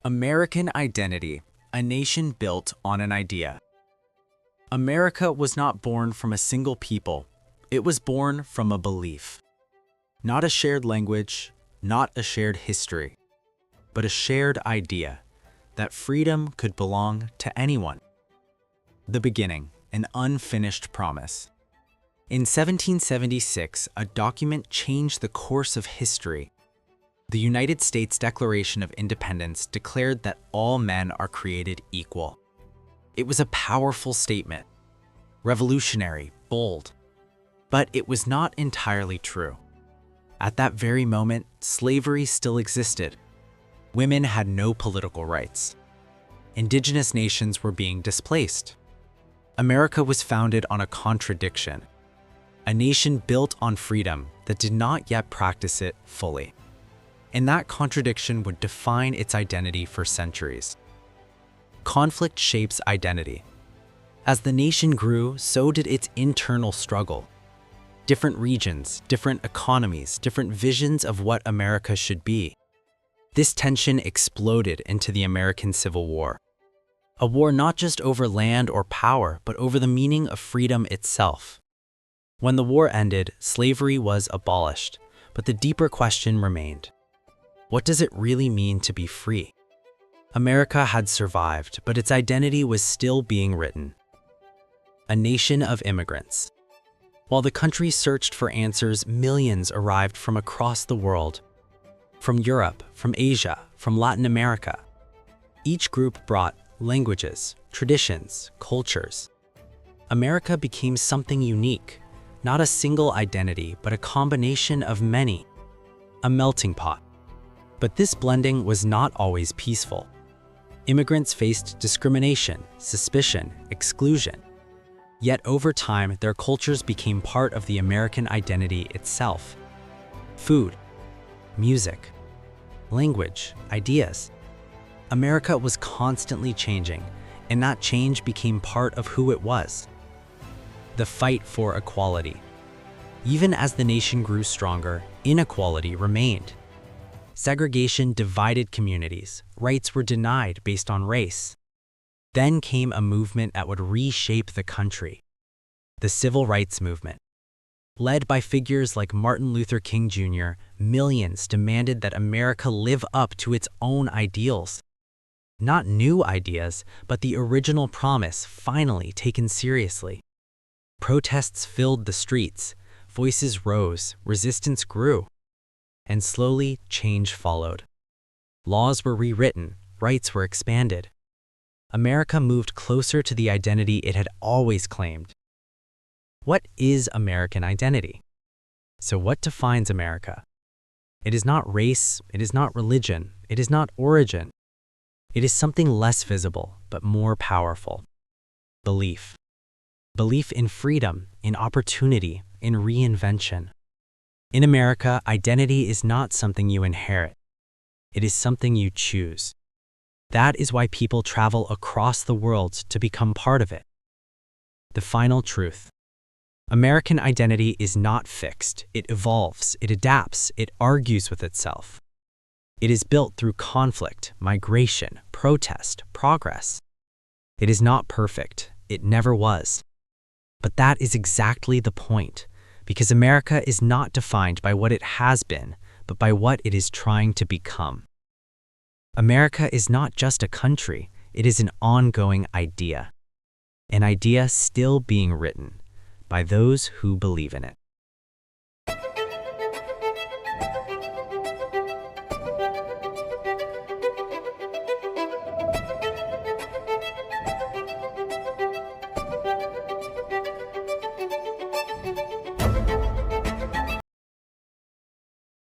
American identity, a nation built on an idea. America was not born from a single people. It was born from a belief. Not a shared language, not a shared history, but a shared idea that freedom could belong to anyone. The beginning, an unfinished promise. In 1776, a document changed the course of history. The United States Declaration of Independence declared that all men are created equal. It was a powerful statement, revolutionary, bold, but it was not entirely true. At that very moment, slavery still existed. Women had no political rights. Indigenous nations were being displaced. America was founded on a contradiction, a nation built on freedom that did not yet practice it fully. And that contradiction would define its identity for centuries. Conflict shapes identity. As the nation grew, so did its internal struggle. Different regions, different economies, different visions of what America should be. This tension exploded into the American Civil War. A war not just over land or power, but over the meaning of freedom itself. When the war ended, slavery was abolished, but the deeper question remained. What does it really mean to be free? America had survived, but its identity was still being written. A nation of immigrants. While the country searched for answers, millions arrived from across the world. From Europe, from Asia, from Latin America. Each group brought languages, traditions, cultures. America became something unique, not a single identity, but a combination of many. A melting pot. But this blending was not always peaceful. Immigrants faced discrimination, suspicion, exclusion. Yet over time, their cultures became part of the American identity itself. Food, music, language, ideas. America was constantly changing, and that change became part of who it was. The fight for equality. Even as the nation grew stronger, inequality remained. Segregation divided communities. Rights were denied based on race. Then came a movement that would reshape the country. The Civil Rights Movement. Led by figures like Martin Luther King Jr., millions demanded that America live up to its own ideals. Not new ideas, but the original promise finally taken seriously. Protests filled the streets. Voices rose, resistance grew. And slowly, change followed. Laws were rewritten, rights were expanded. America moved closer to the identity it had always claimed. What is American identity? So what defines America? It is not race, it is not religion, it is not origin. It is something less visible, but more powerful. Belief. Belief in freedom, in opportunity, in reinvention. In America, identity is not something you inherit. It is something you choose. That is why people travel across the world to become part of it. The final truth. American identity is not fixed. It evolves, it adapts, it argues with itself. It is built through conflict, migration, protest, progress. It is not perfect. It never was. But that is exactly the point. Because America is not defined by what it has been, but by what it is trying to become. America is not just a country, it is an ongoing idea. An idea still being written by those who believe in it.